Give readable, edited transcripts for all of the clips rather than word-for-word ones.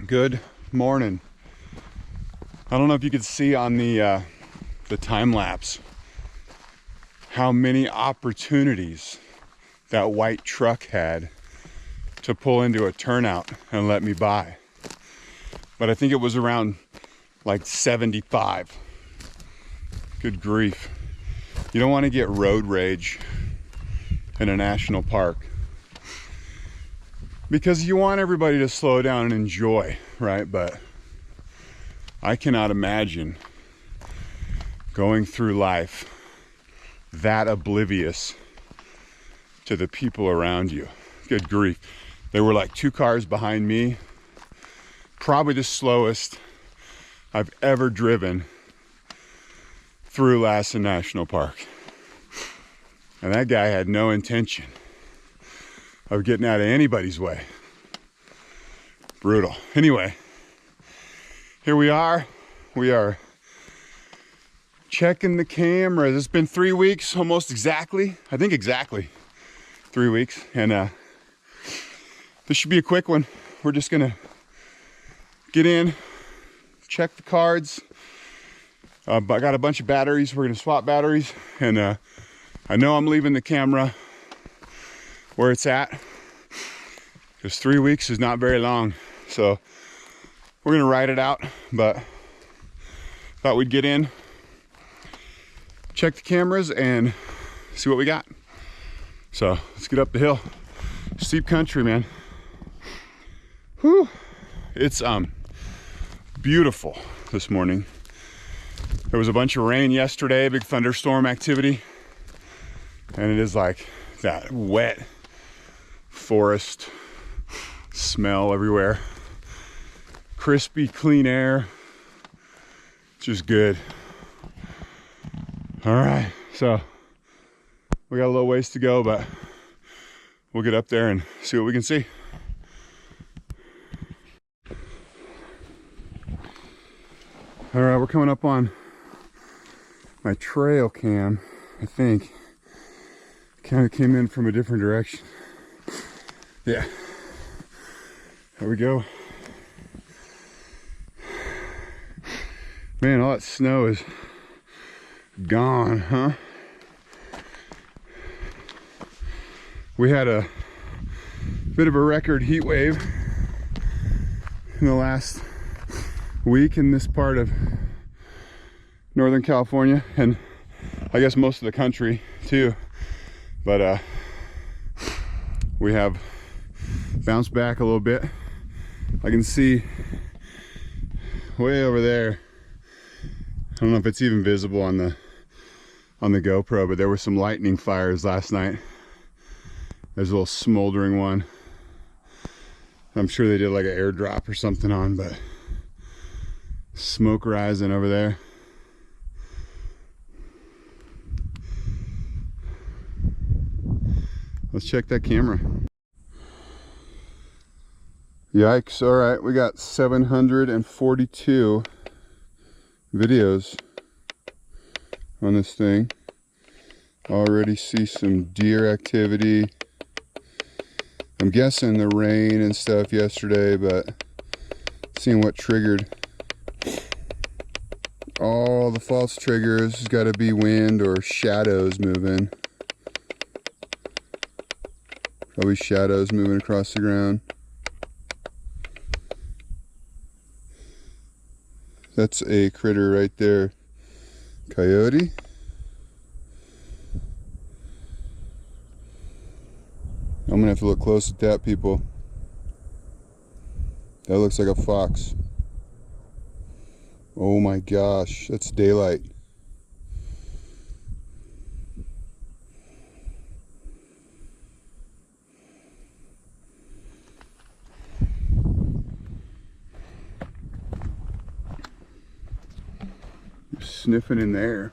Good morning. I don't know if you could see on the time lapse how many opportunities that white truck had to pull into a turnout and let me by. But I think it was around like 75. Good grief. You don't want to get road rage in a national park because you want everybody to slow down and enjoy, right? But I cannot imagine going through life that oblivious to the people around you. Good grief. There were like 2 cars behind me, probably the slowest I've ever driven through Lassen National Park. And that guy had no intention of getting out of anybody's way. Brutal. Anyway, here we are. We are checking the cameras. It's been 3 weeks, almost exactly. I think exactly 3 weeks. And this should be a quick one. We're just gonna get in, check the cards. I got a bunch of batteries. We're gonna swap batteries. And I know I'm leaving the camera where it's at because 3 weeks is not very long. So we're gonna ride it out, but thought we'd get in, check the cameras and see what we got. So let's get up the hill. Steep country, man. Whew. It's beautiful this morning. There was a bunch of rain yesterday, big thunderstorm activity. And it is like that wet forest smell everywhere. Crispy, clean air. Just good. All right, so we got a little ways to go, but we'll get up there and see what we can see. All right, we're coming up on my trail cam, I think. Kind of came in from a different direction. Yeah, there we go. Man, all that snow is gone, huh? We had a bit of a record heat wave in the last week in this part of Northern California, and I guess most of the country too. But we have bounced back a little bit. I can see way over there. I don't know if it's even visible on the GoPro, but there were some lightning fires last night. There's a little smoldering one. I'm sure they did like an airdrop or something on, but smoke rising over there. Let's check that camera. Yikes. All right, we got 742 videos on this thing. Already see some deer activity. I'm guessing the rain and stuff yesterday, but seeing what triggered all the false triggers has got to be wind or shadows moving. Probably shadows moving across the ground. That's a critter right there. Coyote. I'm gonna have to look close at that, people. That looks like a fox. Oh my gosh, that's daylight. Sniffing in there.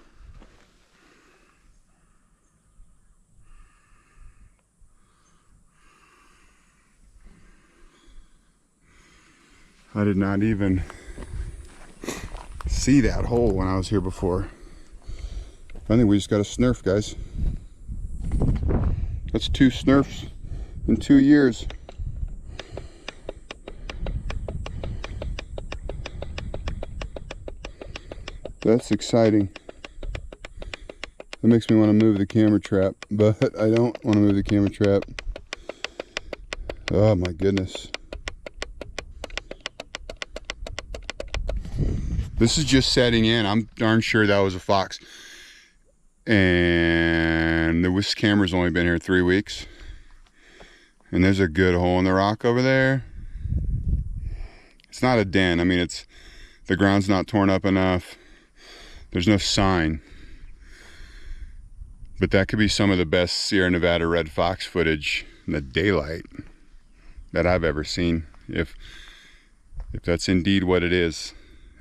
I did not even see that hole when I was here before. I think we just got a snurf, guys. That's 2 snurfs in 2 years. That's exciting. That makes me want to move the camera trap, but I don't want to move the camera trap. Oh my goodness. This is just setting in. I'm darn sure that was a fox. And this camera's only been here 3 weeks. And there's a good hole in the rock over there. It's not a den. I mean, the ground's not torn up enough. There's no sign. But that could be some of the best Sierra Nevada red fox footage in the daylight that I've ever seen. If that's indeed what it is.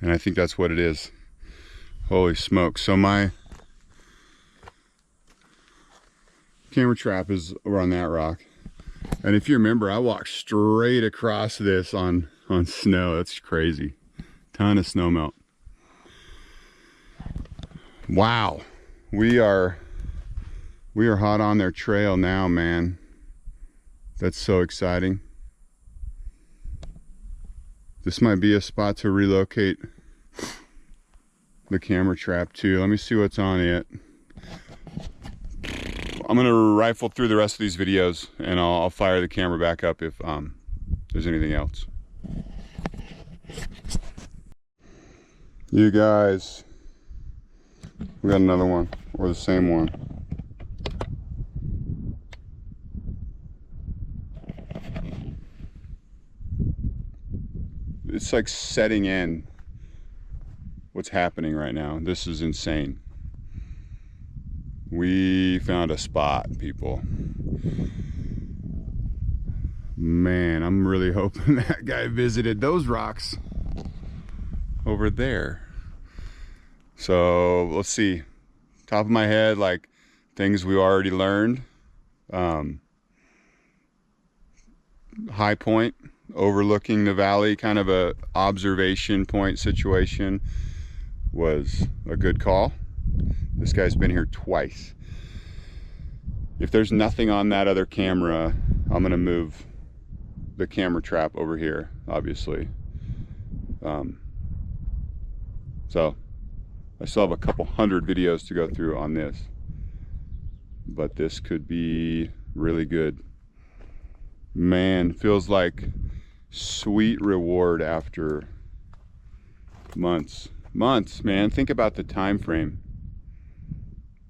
And I think that's what it is. Holy smoke. So my camera trap is around that rock. And if you remember, I walked straight across this on snow. That's crazy. Ton of snow melt. Wow. We are hot on their trail now, man. That's so exciting. This might be a spot to relocate the camera trap to. Let me see what's on it. I'm gonna rifle through the rest of these videos and I'll fire the camera back up if there's anything else. You guys, we got another one, or the same one. It's like setting in what's happening right now. This is insane. We found a spot, people. Man, I'm really hoping that guy visited those rocks over there. So let's see. Top of my head, like things we already learned. High point, overlooking the valley, kind of a observation point situation, was a good call. This guy's been here twice. If there's nothing on that other camera, I'm gonna move the camera trap over here, obviously. So I still have a couple hundred videos to go through on this, but this could be really good. Man, feels like sweet reward after months, man. Think about the time frame.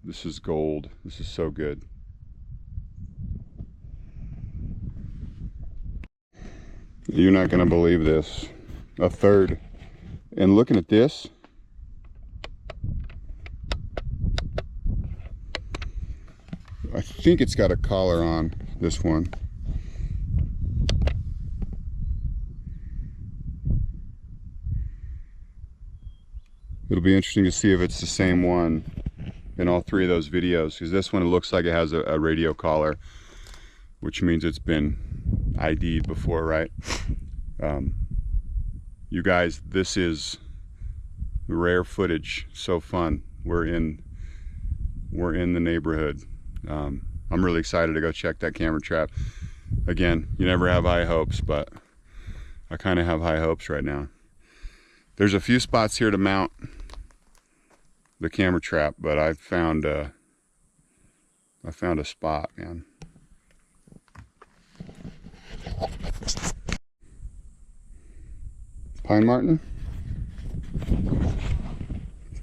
This is gold. This is so good. You're not gonna believe this. A third. And looking at this, I think it's got a collar on this one. It'll be interesting to see if it's the same one in all three of those videos, because this one, it looks like it has a radio collar, which means it's been ID'd before, right? You guys, this is rare footage. So fun. We're in the neighborhood. I'm really excited to go check that camera trap. Again, you never have high hopes, but I kind of have high hopes right now. There's a few spots here to mount the camera trap, but I found a spot, man. Pine marten.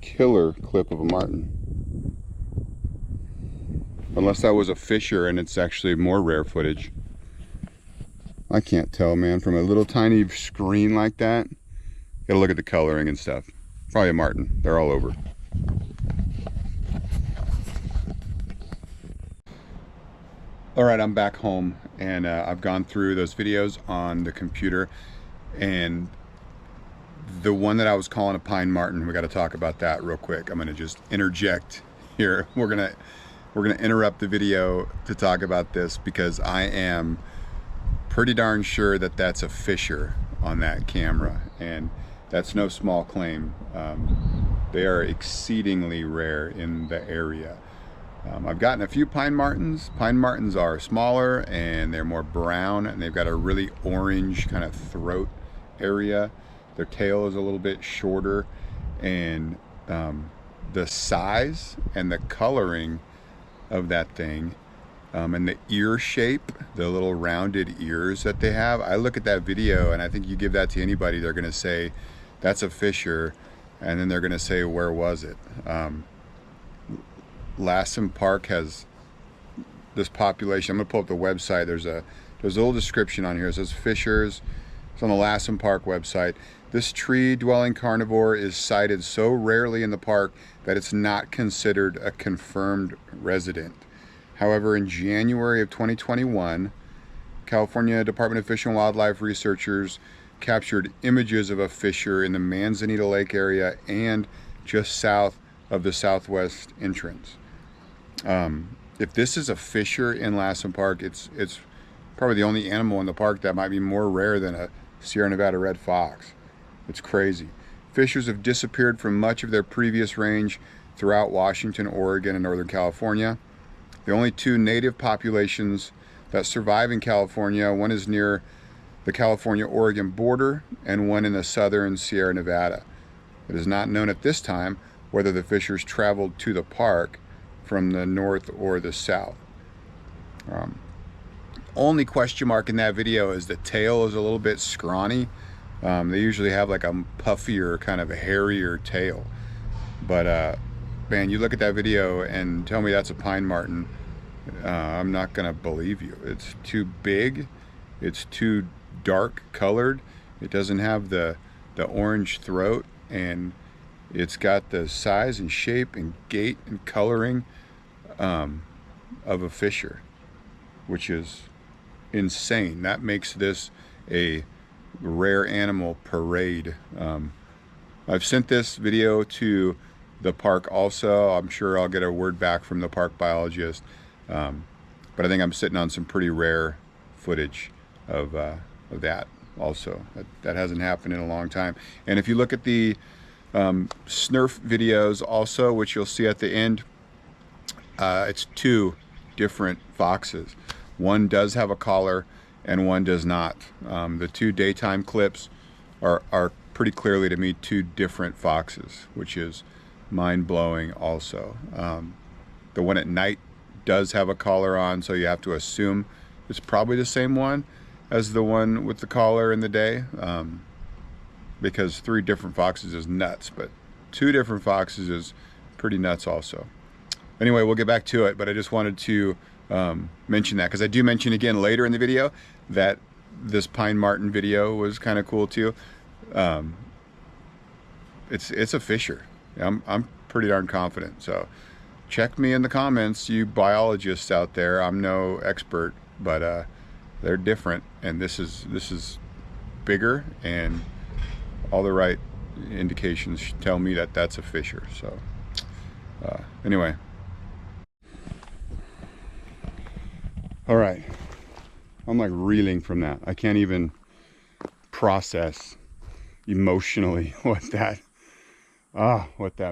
Killer clip of a marten. Unless that was a fisher and it's actually more rare footage. I can't tell, man, from a little tiny screen like that. Gotta look at the coloring and stuff. Probably a marten. They're all over. All right, I'm back home and I've gone through those videos on the computer, and the one that I was calling a pine marten, we got to talk about that real quick. I'm going to just interject here. We're going to interrupt the video to talk about this because I am pretty darn sure that that's a fisher on that camera, and that's no small claim. They are exceedingly rare in the area. I've gotten a few pine martens. Pine martens are smaller and they're more brown, and they've got a really orange kind of throat area. Their tail is a little bit shorter, and the size and the coloring of that thing, and the ear shape, the little rounded ears that they have. I look at that video and I think you give that to anybody, they're gonna say, that's a fisher, and then they're gonna say, where was it? Lassen Park has this population. I'm gonna pull up the website. There's a little description on here. It says fishers. It's on the Lassen Park website. This tree-dwelling carnivore is sighted so rarely in the park that it's not considered a confirmed resident. However, in January of 2021, California Department of Fish and Wildlife researchers captured images of a fisher in the Manzanita Lake area and just south of the southwest entrance. If this is a fisher in Lassen Park, it's probably the only animal in the park that might be more rare than a Sierra Nevada red fox. It's crazy. Fishers have disappeared from much of their previous range throughout Washington, Oregon, and Northern California. The only two native populations that survive in California, one is near the California-Oregon border and one in the southern Sierra Nevada. It is not known at this time whether the fishers traveled to the park from the north or the south. Only question mark in that video is the tail is a little bit scrawny. They usually have like a puffier, kind of a hairier tail. But man, you look at that video and tell me that's a pine marten, I'm not gonna believe you. It's too big, it's too dark colored, it doesn't have the orange throat, and it's got the size and shape and gait and coloring of a fisher, which is insane. That makes this a rare animal parade. I've sent this video to the park also. I'm sure I'll get a word back from the park biologist, but I think I'm sitting on some pretty rare footage of that also. That hasn't happened in a long time. And if you look at the SNRF videos also, which you'll see at the end, it's two different foxes. One does have a collar and one does not. The two daytime clips are pretty clearly to me two different foxes, which is mind-blowing also. The one at night does have a collar on, so you have to assume it's probably the same one as the one with the collar in the day, because three different foxes is nuts, but two different foxes is pretty nuts also. Anyway, we'll get back to it, but I just wanted to mention that, because I do mention again later in the video that this pine marten video was kind of cool too. It's a fisher. I'm pretty darn confident. So check me in the comments, you biologists out there. I'm no expert, but they're different, and this is bigger, and all the right indications tell me that that's a fisher. So anyway. All right, I'm like reeling from that. I can't even process emotionally what that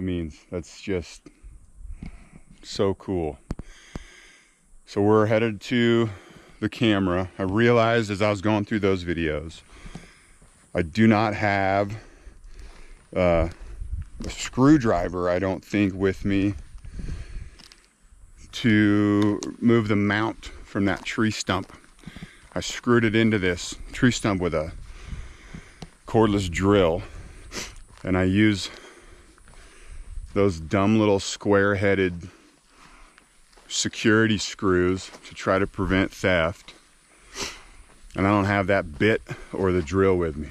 means. That's just so cool. So we're headed to the camera. I realized as I was going through those videos, I do not have a screwdriver, I don't think, with me to move the mount from that tree stump. I screwed it into this tree stump with a cordless drill, and I use those dumb little square-headed security screws to try to prevent theft, and I don't have that bit or the drill with me.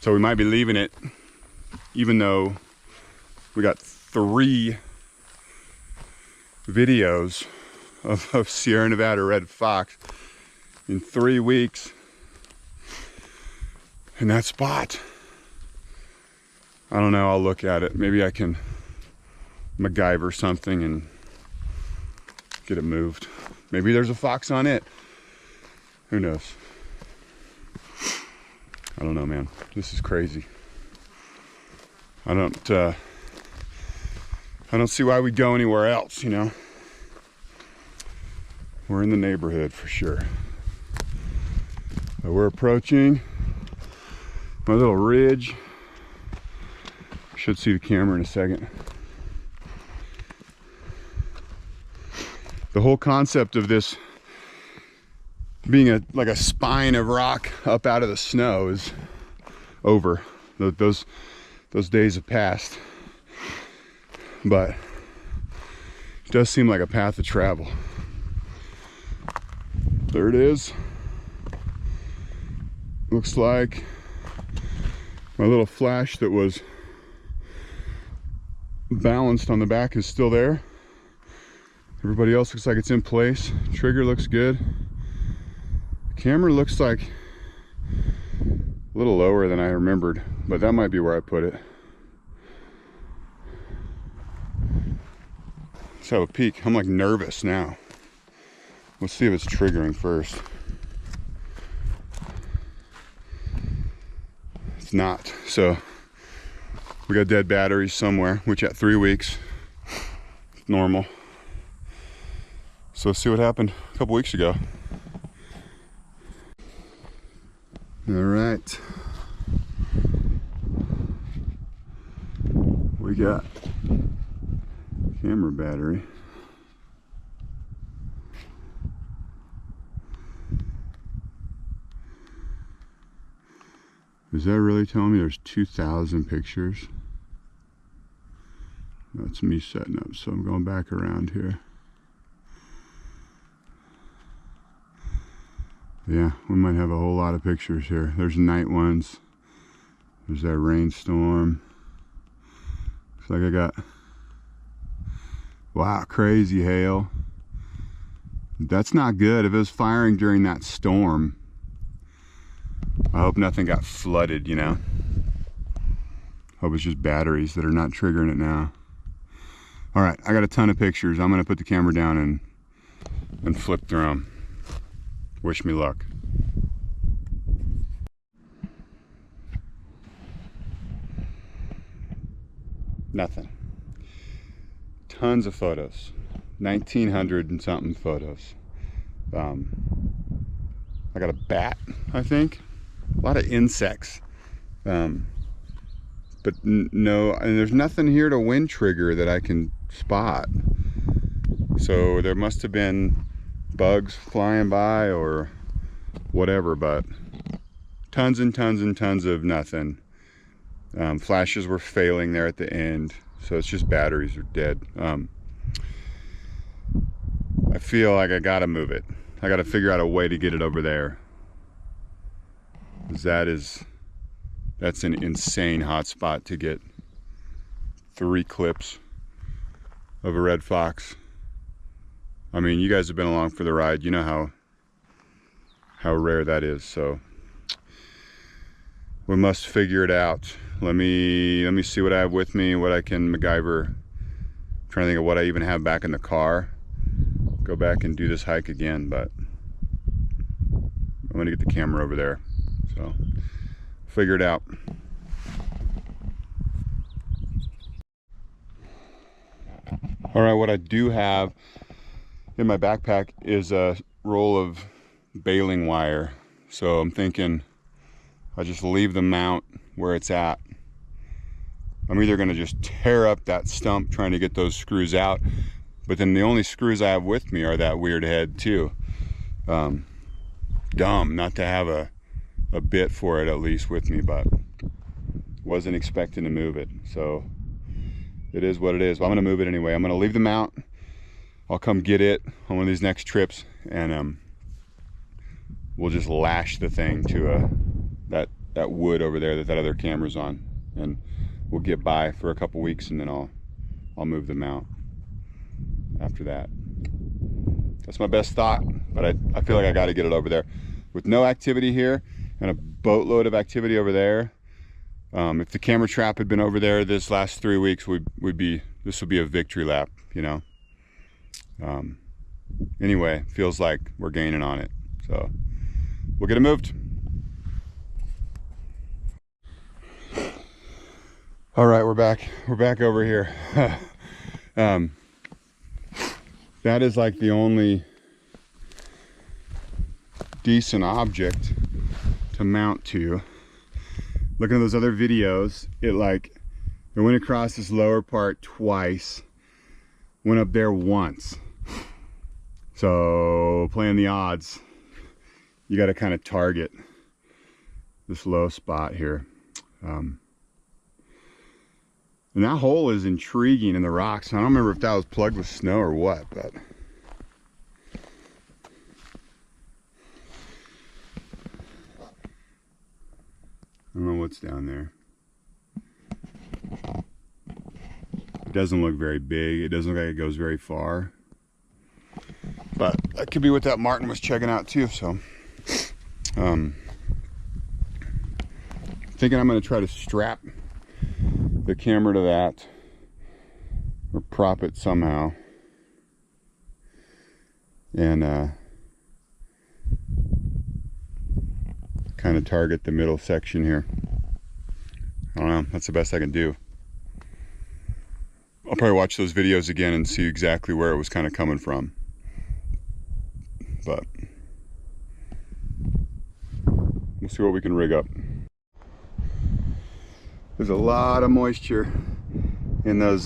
So we might be leaving it, even though we got 3 videos of Sierra Nevada red fox in 3 weeks in that spot. I don't know, I'll look at it. Maybe I can MacGyver something and get it moved. Maybe there's a fox on it. Who knows? I don't know, man. This is crazy. I don't see why we'd go anywhere else, you know. We're in the neighborhood for sure. But we're approaching my little ridge. Should see the camera in a second. The whole concept of this being like a spine of rock up out of the snow is over. Those days have passed. But it does seem like a path of travel. There it is. Looks like my little flash that was balanced on the back is still there. Everybody else looks like it's in place. Trigger looks good. The camera looks like a little lower than I remembered, but that might be where I put it. Let's have a peek. I'm like nervous now. Let's see if it's triggering first. It's not. So we got dead batteries somewhere, which at 3 weeks, normal. So let's see what happened a couple weeks ago. All right. We got camera battery. Is that really telling me there's 2,000 pictures? That's me setting up, so I'm going back around here. Yeah, we might have a whole lot of pictures here. There's night ones. There's that rainstorm. Looks like I got, wow, crazy hail. That's not good. If it was firing during that storm, I hope nothing got flooded, you know. Hope it's just batteries that are not triggering it now. All right, I got a ton of pictures. I'm gonna put the camera down and flip through them. Wish me luck. Nothing. Tons of photos. 1,900 and something photos. I got a bat, I think. A lot of insects. But no, and there's nothing here to wind trigger that I can spot. So there must have been bugs flying by or whatever, but tons and tons and tons of nothing. Flashes were failing there at the end, so it's just batteries are dead. I feel like I gotta move it. I gotta figure out a way to get it over there. That's an insane hot spot to get 3 clips of a red fox. I mean, you guys have been along for the ride. You know how rare that is. So we must figure it out. Let me see what I have with me, what I can MacGyver. I'm trying to think of what I even have back in the car. Go back and do this hike again, but I'm gonna get the camera over there. So figure it out. All right, what I do have in my backpack is a roll of baling wire. So I'm thinking I just leave the mount where it's at. I'm either gonna just tear up that stump trying to get those screws out, but then the only screws I have with me are that weird head too. Dumb not to have a bit for it at least with me, but wasn't expecting to move it. So it is what it is. But I'm gonna move it anyway. I'm gonna leave the mount. I'll come get it on one of these next trips, and we'll just lash the thing to that wood over there that other camera's on, and we'll get by for a couple weeks, and then I'll move the mount after that. That's my best thought, but I feel like I got to get it over there. With no activity here and a boatload of activity over there, if the camera trap had been over there this last 3 weeks, this would be a victory lap, you know. Anyway, feels like we're gaining on it, so we'll get it moved. All right, we're back over here. That is like the only decent object to mount to. looking at those other videos, it went across this lower part twice, went up there once. So playing the odds, you got to kind of target this low spot here. And that hole is intriguing in the rocks. I don't remember if that was plugged with snow or what, but I don't know what's down there. It doesn't look very big. It doesn't look like it goes very far. But that could be what that Martin was checking out too, so. Thinking I'm gonna try to strap the camera to that or prop it somehow. And kind of target the middle section here. I don't know, that's the best I can do. I'll probably watch those videos again and see exactly where it was kind of coming from. But we'll see what we can rig up. There's a lot of moisture in those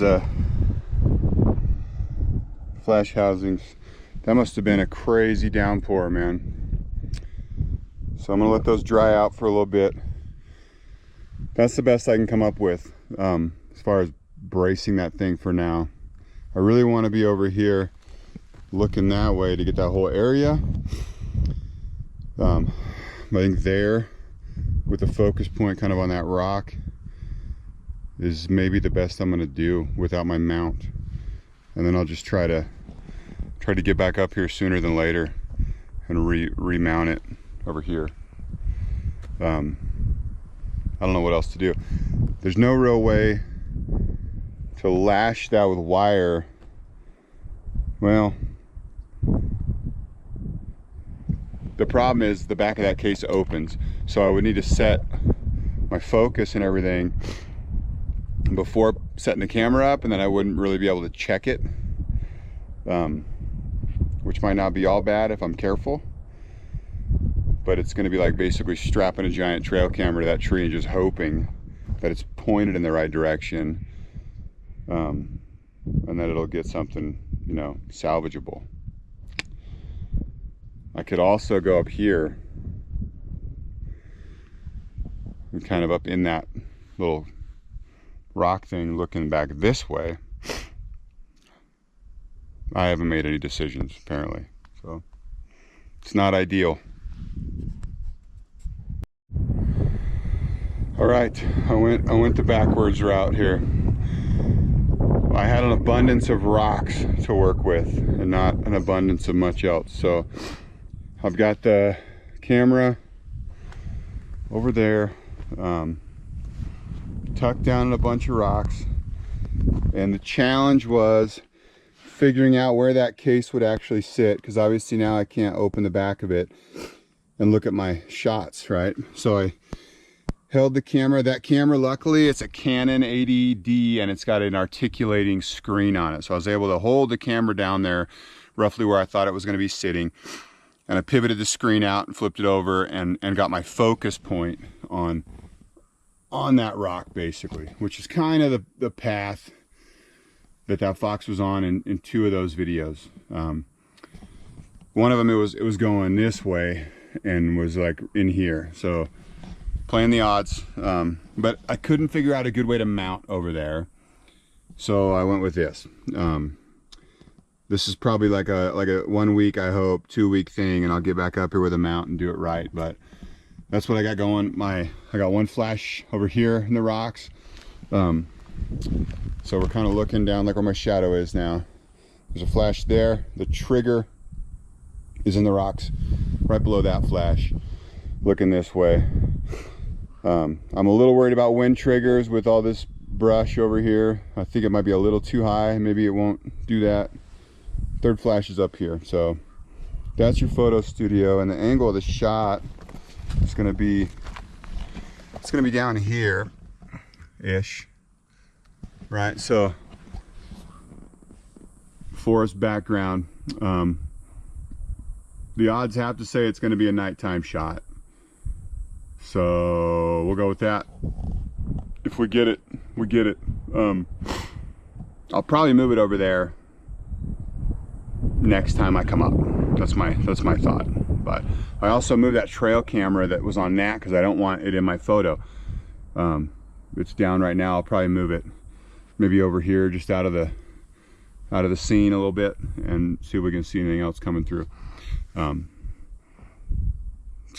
flash housings. That must have been a crazy downpour, man. So I'm gonna let those dry out for a little bit. That's the best I can come up with as far as bracing that thing for now. I really want to be over here looking that way to get that whole area. I think there, with the focus point kind of on that rock, is maybe the best I'm gonna do without my mount. And then I'll just try to get back up here sooner than later and remount it over here. I don't know what else to do. There's no real way to lash that with wire. Well, the problem is the back of that case opens, so I would need to set my focus and everything before setting the camera up, and then I wouldn't really be able to check it, which might not be all bad if I'm careful. But it's going to be like basically strapping a giant trail camera to that tree and just hoping that it's pointed in the right direction, and that it'll get something, you know, salvageable. I could also go up here and kind of up in that little rock thing looking back this way. I haven't made any decisions apparently, so it's not ideal. All right, I went the backwards route here. I had an abundance of rocks to work with and not an abundance of much else. So I've got the camera over there, tucked down in a bunch of rocks. And the challenge was figuring out where that case would actually sit, because obviously now I can't open the back of it and look at my shots, right? So I held the camera. That camera, luckily, it's a Canon 80D and it's got an articulating screen on it. So I was able to hold the camera down there roughly where I thought it was going to be sitting. And I pivoted the screen out and flipped it over and got my focus point on that rock, basically, which is kind of the path that fox was on in two of those videos. One of them, it was going this way and was like in here. So playing the odds, but I couldn't figure out a good way to mount over there, so I went with this. This is probably like a 1 week, I hope 2 week thing, and I'll get back up here with a mount and do it right. But that's what I got going. I got one flash over here in the rocks, so we're kind of looking down like where my shadow is now. There's a flash there. The trigger is in the rocks right below that flash, looking this way. I'm a little worried about wind triggers with all this brush over here. I think it might be a little too high. Maybe it won't do that. Third flash is up here. So that's your photo studio, and the angle of the shot is going to be, it's going to be down here ish, right? So forest background. The odds have to say it's going to be a nighttime shot. So we'll go with that. If we get it, we get it. I'll probably move it over there next time I come up. That's my thought. But I also moved that trail camera that was on Nat because I don't want it in my photo. It's down right now. I'll probably move it maybe over here, just out of the scene a little bit, and see if we can see anything else coming through. So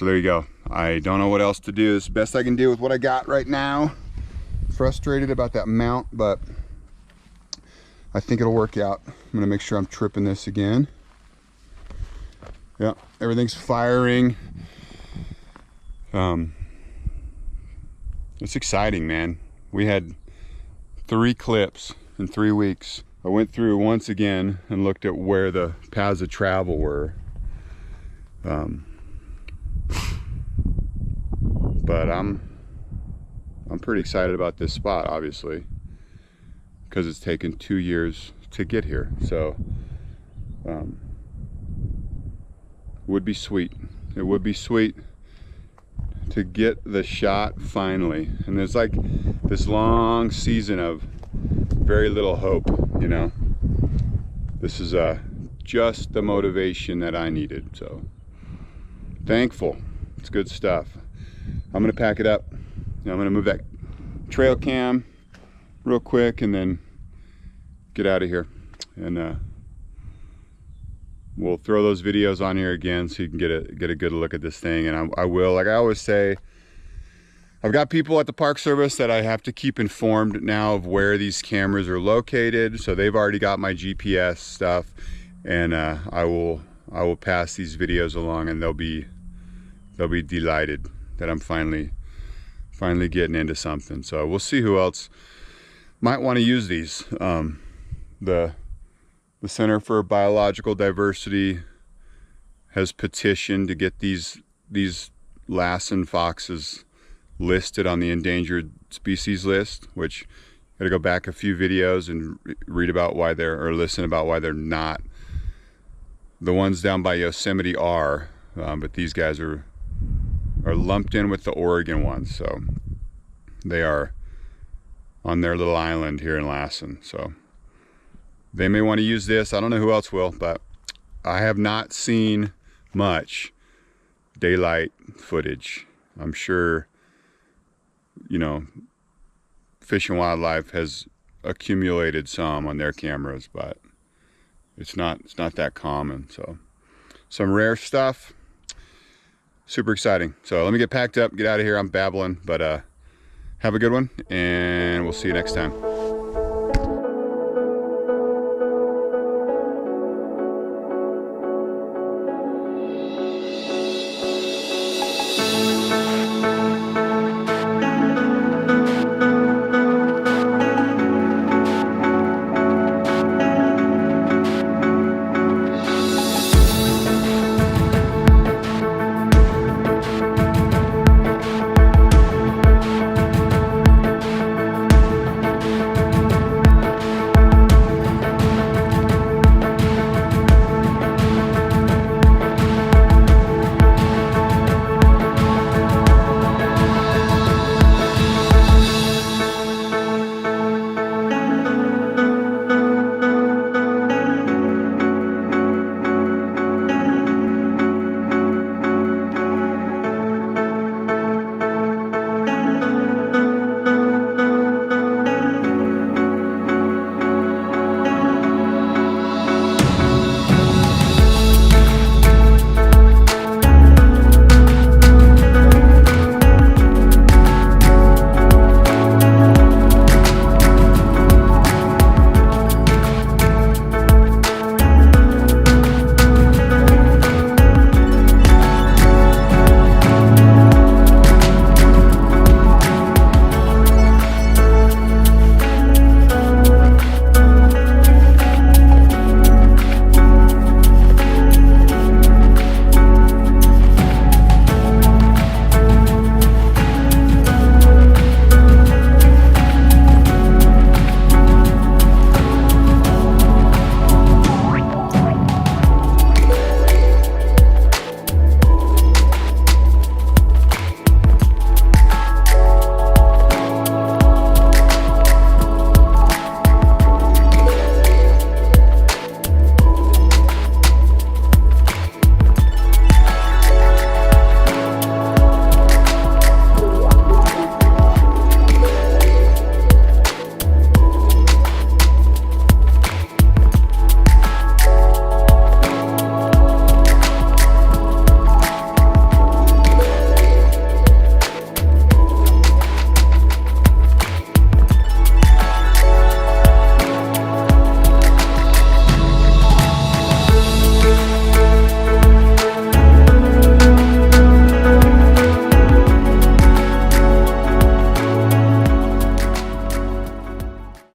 there you go. I don't know what else to do. It's the best I can do with what I got right now. Frustrated about that mount, but I think it'll work out. I'm gonna make sure I'm tripping this again. Yeah, everything's firing. It's exciting, man. We had 3 clips in 3 weeks. I went through once again and looked at where the paths of travel were. But I'm pretty excited about this spot, obviously, because it's taken 2 years to get here. So would be sweet. It would be sweet to get the shot finally. And there's like this long season of very little hope, you know. This is just the motivation that I needed. So thankful. It's good stuff. I'm gonna pack it up. I'm gonna move that trail cam real quick and then get out of here. And we'll throw those videos on here again so you can get a good look at this thing. And I will, like I always say, I've got people at the Park Service that I have to keep informed now of where these cameras are located. So they've already got my GPS stuff, and I will pass these videos along, and they'll be delighted that I'm finally getting into something. So we'll see who else might want to use these. The Center for Biological Diversity has petitioned to get these Lassen foxes listed on the endangered species list, which you gotta go back a few videos and read about why or listen about why they're not. The ones down by Yosemite are, but these guys are lumped in with the Oregon ones, so they are on their little island here in Lassen. So they may want to use this. I don't know who else will, but I have not seen much daylight footage. I'm sure, you know, Fish and Wildlife has accumulated some on their cameras, but it's not that common. So some rare stuff. Super exciting. So let me get packed up, get out of here. I'm babbling, but have a good one, and we'll see you next time.